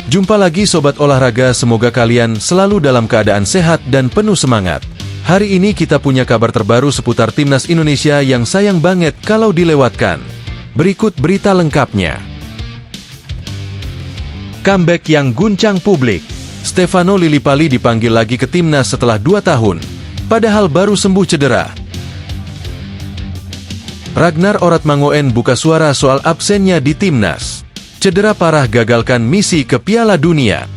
Jumpa lagi Sobat Olahraga, semoga kalian selalu dalam keadaan sehat dan penuh semangat. Hari ini kita punya kabar terbaru seputar Timnas Indonesia yang sayang banget kalau dilewatkan. Berikut berita lengkapnya. Comeback yang guncang publik. Stefano Lillipali dipanggil lagi ke Timnas setelah 2 tahun, padahal baru sembuh cedera. Ragnar Oratmangoen buka suara soal absennya di Timnas. Cedera parah gagalkan misi ke Piala Dunia.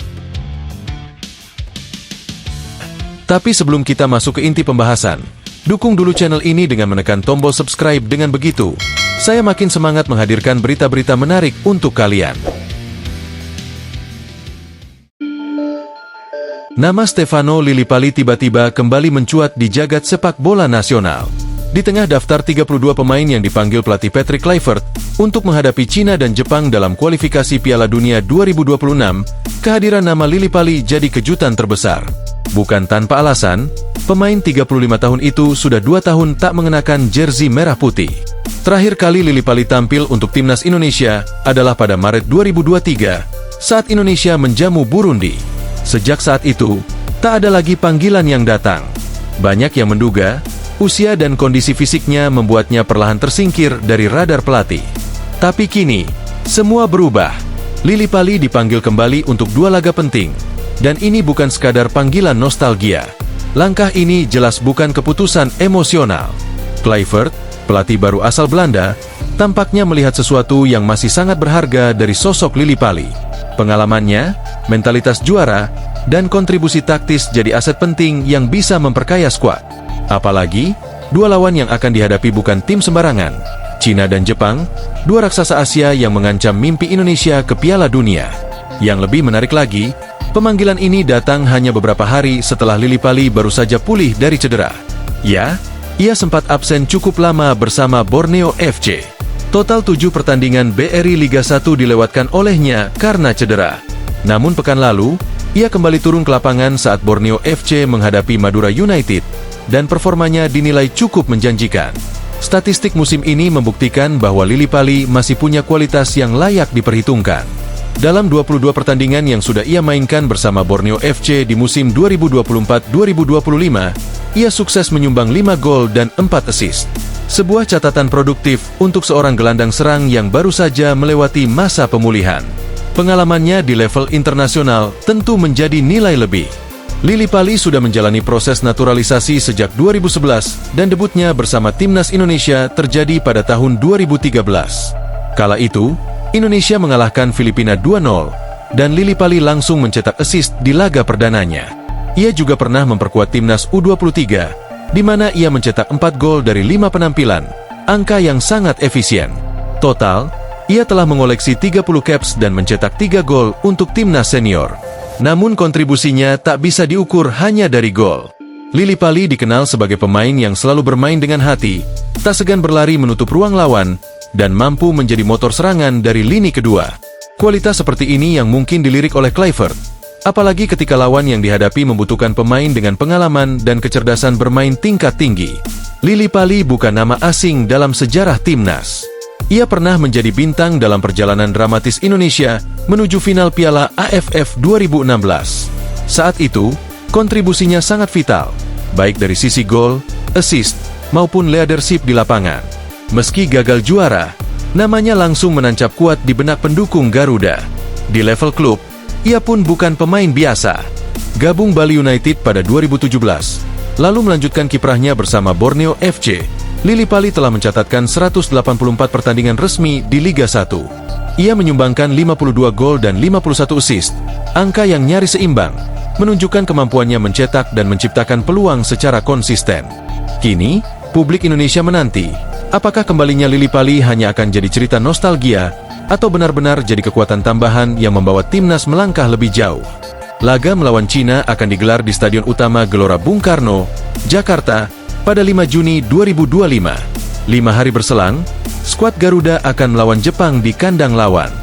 Tapi sebelum kita masuk ke inti pembahasan, dukung dulu channel ini dengan menekan tombol subscribe. Dengan begitu, saya makin semangat menghadirkan berita-berita menarik untuk kalian. Nama Stefano Lillipali tiba-tiba kembali mencuat di jagat sepak bola nasional. Di tengah daftar 32 pemain yang dipanggil pelatih Patrick Kluivert untuk menghadapi Cina dan Jepang dalam kualifikasi Piala Dunia 2026, kehadiran nama Lillipali jadi kejutan terbesar. Bukan tanpa alasan, pemain 35 tahun itu sudah 2 tahun tak mengenakan jersey merah putih. Terakhir kali Lillipali tampil untuk Timnas Indonesia adalah pada Maret 2023, saat Indonesia menjamu Burundi. Sejak saat itu, tak ada lagi panggilan yang datang. Banyak yang menduga, usia dan kondisi fisiknya membuatnya perlahan tersingkir dari radar pelatih. Tapi kini, semua berubah. Lillipali dipanggil kembali untuk 2 laga penting. Dan ini bukan sekadar panggilan nostalgia. Langkah ini jelas bukan keputusan emosional. Kluivert, pelatih baru asal Belanda, tampaknya melihat sesuatu yang masih sangat berharga dari sosok Lillipali. Pengalamannya, mentalitas juara, dan kontribusi taktis jadi aset penting yang bisa memperkaya skuad. Apalagi, 2 lawan yang akan dihadapi bukan tim sembarangan. Cina dan Jepang, 2 raksasa Asia yang mengancam mimpi Indonesia ke Piala Dunia. Yang lebih menarik lagi, pemanggilan ini datang hanya beberapa hari setelah Lillipali baru saja pulih dari cedera. Ya, ia sempat absen cukup lama bersama Borneo FC. Total 7 pertandingan BRI Liga 1 dilewatkan olehnya karena cedera. Namun pekan lalu, ia kembali turun ke lapangan saat Borneo FC menghadapi Madura United, dan performanya dinilai cukup menjanjikan. Statistik musim ini membuktikan bahwa Lillipali masih punya kualitas yang layak diperhitungkan. Dalam 22 pertandingan yang sudah ia mainkan bersama Borneo FC di musim 2024-2025, ia sukses menyumbang 5 gol dan 4 assist. Sebuah catatan produktif untuk seorang gelandang serang yang baru saja melewati masa pemulihan. Pengalamannya di level internasional tentu menjadi nilai lebih. Lillipali sudah menjalani proses naturalisasi sejak 2011 dan debutnya bersama Timnas Indonesia terjadi pada tahun 2013. Kala itu, Indonesia mengalahkan Filipina 2-0, dan Lillipali langsung mencetak assist di laga perdananya. Ia juga pernah memperkuat Timnas U23, di mana ia mencetak 4 gol dari 5 penampilan, angka yang sangat efisien. Total, ia telah mengoleksi 30 caps dan mencetak 3 gol untuk Timnas Senior. Namun kontribusinya tak bisa diukur hanya dari gol. Lillipali dikenal sebagai pemain yang selalu bermain dengan hati, tak segan berlari menutup ruang lawan, dan mampu menjadi motor serangan dari lini kedua. Kualitas seperti ini yang mungkin dilirik oleh Kluivert, apalagi ketika lawan yang dihadapi membutuhkan pemain dengan pengalaman dan kecerdasan bermain tingkat tinggi. Lillipali bukan nama asing dalam sejarah Timnas. Ia pernah menjadi bintang dalam perjalanan dramatis Indonesia menuju final Piala AFF 2016. Saat itu, kontribusinya sangat vital, baik dari sisi gol, assist, maupun leadership di lapangan. Meski gagal juara, namanya langsung menancap kuat di benak pendukung Garuda. Di level klub, ia pun bukan pemain biasa. Gabung Bali United pada 2017, lalu melanjutkan kiprahnya bersama Borneo FC. Lillipali telah mencatatkan 184 pertandingan resmi di Liga 1. Ia menyumbangkan 52 gol dan 51 assist, angka yang nyaris seimbang, menunjukkan kemampuannya mencetak dan menciptakan peluang secara konsisten. Kini, publik Indonesia menanti, apakah kembalinya Lillipali hanya akan jadi cerita nostalgia, atau benar-benar jadi kekuatan tambahan yang membawa Timnas melangkah lebih jauh. Laga melawan Cina akan digelar di Stadion Utama Gelora Bung Karno, Jakarta, pada 5 Juni 2025. 5 hari berselang, skuad Garuda akan melawan Jepang di kandang lawan.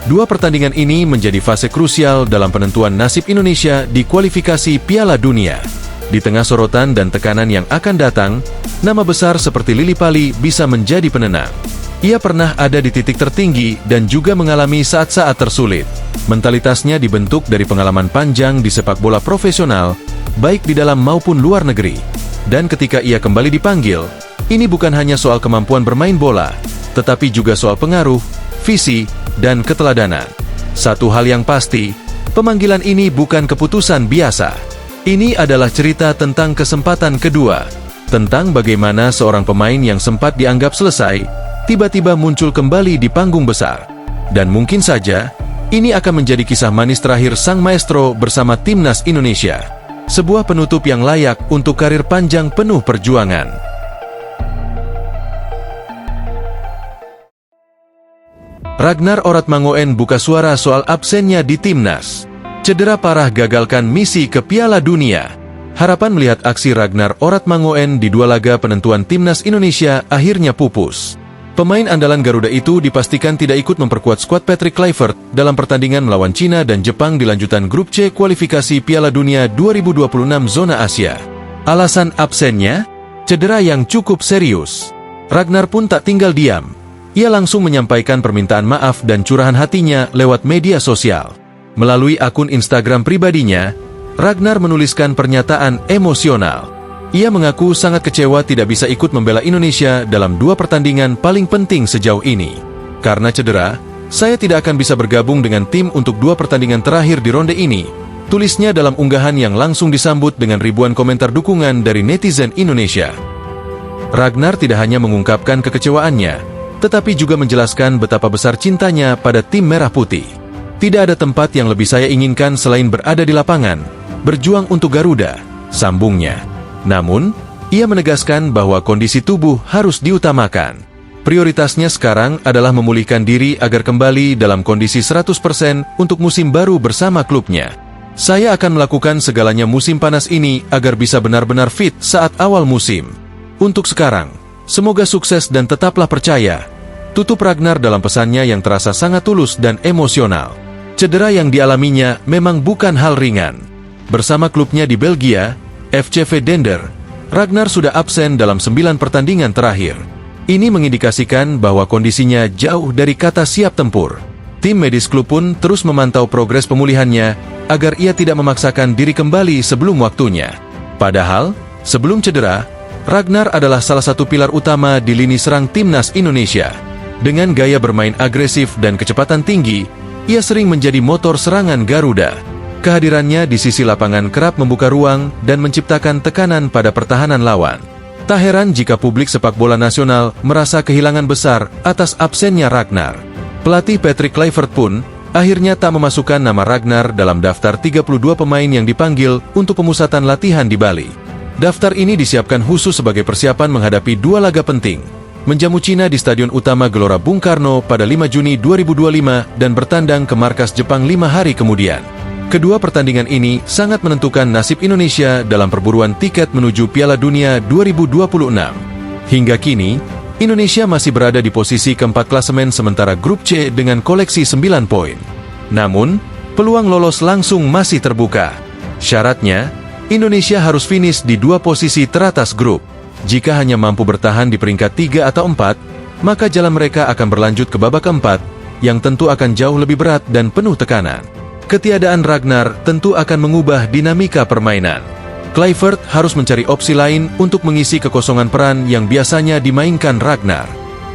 2 pertandingan ini menjadi fase krusial dalam penentuan nasib Indonesia di kualifikasi Piala Dunia. Di tengah sorotan dan tekanan yang akan datang, nama besar seperti Lillipali bisa menjadi penenang. Ia pernah ada di titik tertinggi dan juga mengalami saat-saat tersulit. Mentalitasnya dibentuk dari pengalaman panjang di sepak bola profesional, baik di dalam maupun luar negeri. Dan ketika ia kembali dipanggil, ini bukan hanya soal kemampuan bermain bola, tetapi juga soal pengaruh, visi, dan keteladanan. Satu hal yang pasti, pemanggilan ini bukan keputusan biasa. Ini adalah cerita tentang kesempatan kedua, tentang bagaimana seorang pemain yang sempat dianggap selesai, tiba-tiba muncul kembali di panggung besar. Dan mungkin saja, ini akan menjadi kisah manis terakhir sang maestro bersama Timnas Indonesia. Sebuah penutup yang layak untuk karir panjang penuh perjuangan. Ragnar Oratmangoen buka suara soal absennya di Timnas. Cedera parah gagalkan misi ke Piala Dunia. Harapan melihat aksi Ragnar Oratmangoen di dua laga penentuan Timnas Indonesia akhirnya pupus. Pemain andalan Garuda itu dipastikan tidak ikut memperkuat skuad Patrick Kluivert dalam pertandingan melawan Cina dan Jepang di lanjutan Grup C kualifikasi Piala Dunia 2026 zona Asia. Alasan absennya? Cedera yang cukup serius. Ragnar pun tak tinggal diam. Ia langsung menyampaikan permintaan maaf dan curahan hatinya lewat media sosial. Melalui akun Instagram pribadinya, Ragnar menuliskan pernyataan emosional. Ia mengaku sangat kecewa tidak bisa ikut membela Indonesia dalam dua pertandingan paling penting sejauh ini. Karena cedera, saya tidak akan bisa bergabung dengan tim untuk dua pertandingan terakhir di ronde ini, tulisnya dalam unggahan yang langsung disambut dengan ribuan komentar dukungan dari netizen Indonesia. Ragnar tidak hanya mengungkapkan kekecewaannya, tetapi juga menjelaskan betapa besar cintanya pada tim Merah Putih. Tidak ada tempat yang lebih saya inginkan selain berada di lapangan, berjuang untuk Garuda, sambungnya. Namun, ia menegaskan bahwa kondisi tubuh harus diutamakan. Prioritasnya sekarang adalah memulihkan diri agar kembali dalam kondisi 100% untuk musim baru bersama klubnya. Saya akan melakukan segalanya musim panas ini agar bisa benar-benar fit saat awal musim. Untuk sekarang, semoga sukses dan tetaplah percaya. Tutup Ragnar dalam pesannya yang terasa sangat tulus dan emosional. Cedera yang dialaminya memang bukan hal ringan. Bersama klubnya di Belgia, FCV Dender, Ragnar sudah absen dalam 9 pertandingan terakhir. Ini mengindikasikan bahwa kondisinya jauh dari kata siap tempur. Tim medis klub pun terus memantau progres pemulihannya agar ia tidak memaksakan diri kembali sebelum waktunya. Padahal, sebelum cedera, Ragnar adalah salah satu pilar utama di lini serang Timnas Indonesia. Dengan gaya bermain agresif dan kecepatan tinggi, ia sering menjadi motor serangan Garuda. Kehadirannya di sisi lapangan kerap membuka ruang dan menciptakan tekanan pada pertahanan lawan. Tak heran jika publik sepak bola nasional merasa kehilangan besar atas absennya Ragnar. Pelatih Patrick Kluivert pun akhirnya tak memasukkan nama Ragnar dalam daftar 32 pemain yang dipanggil untuk pemusatan latihan di Bali. Daftar ini disiapkan khusus sebagai persiapan menghadapi dua laga penting, menjamu Cina di Stadion Utama Gelora Bung Karno pada 5 Juni 2025 dan bertandang ke markas Jepang 5 hari kemudian. Kedua pertandingan ini sangat menentukan nasib Indonesia dalam perburuan tiket menuju Piala Dunia 2026. Hingga kini, Indonesia masih berada di posisi keempat klasemen sementara Grup C dengan koleksi 9 poin. Namun, peluang lolos langsung masih terbuka. Syaratnya, Indonesia harus finish di dua posisi teratas grup. Jika hanya mampu bertahan di peringkat 3 atau 4, maka jalan mereka akan berlanjut ke babak keempat, yang tentu akan jauh lebih berat dan penuh tekanan. Ketiadaan Ragnar tentu akan mengubah dinamika permainan. Kluivert harus mencari opsi lain untuk mengisi kekosongan peran yang biasanya dimainkan Ragnar.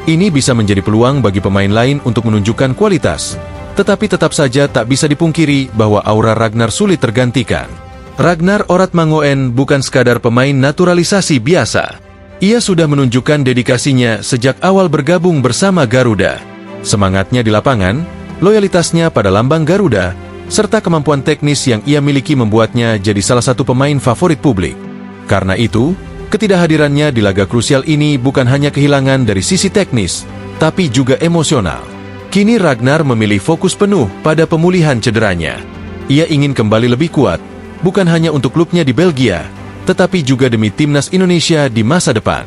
Ini bisa menjadi peluang bagi pemain lain untuk menunjukkan kualitas. Tetapi tetap saja tak bisa dipungkiri bahwa aura Ragnar sulit tergantikan. Ragnar Oratmangoen bukan sekadar pemain naturalisasi biasa. Ia sudah menunjukkan dedikasinya sejak awal bergabung bersama Garuda. Semangatnya di lapangan, loyalitasnya pada lambang Garuda, serta kemampuan teknis yang ia miliki membuatnya jadi salah satu pemain favorit publik. Karena itu, ketidakhadirannya di laga krusial ini bukan hanya kehilangan dari sisi teknis, tapi juga emosional. Kini Ragnar memilih fokus penuh pada pemulihan cederanya. Ia ingin kembali lebih kuat, bukan hanya untuk klubnya di Belgia, tetapi juga demi Timnas Indonesia di masa depan.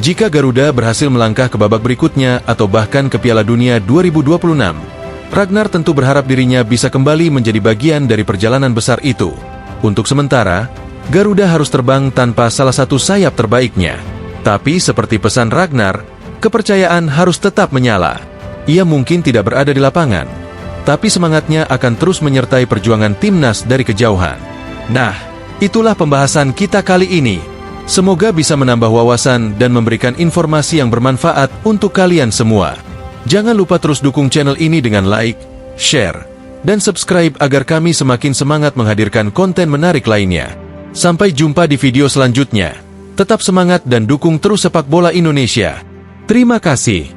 Jika Garuda berhasil melangkah ke babak berikutnya atau bahkan ke Piala Dunia 2026, Ragnar tentu berharap dirinya bisa kembali menjadi bagian dari perjalanan besar itu. Untuk sementara, Garuda harus terbang tanpa salah satu sayap terbaiknya. Tapi seperti pesan Ragnar, kepercayaan harus tetap menyala. Ia mungkin tidak berada di lapangan, tetapi semangatnya akan terus menyertai perjuangan timnas dari kejauhan. Nah, itulah pembahasan kita kali ini. Semoga bisa menambah wawasan dan memberikan informasi yang bermanfaat untuk kalian semua. Jangan lupa terus dukung channel ini dengan like, share, dan subscribe agar kami semakin semangat menghadirkan konten menarik lainnya. Sampai jumpa di video selanjutnya. Tetap semangat dan dukung terus sepak bola Indonesia. Terima kasih.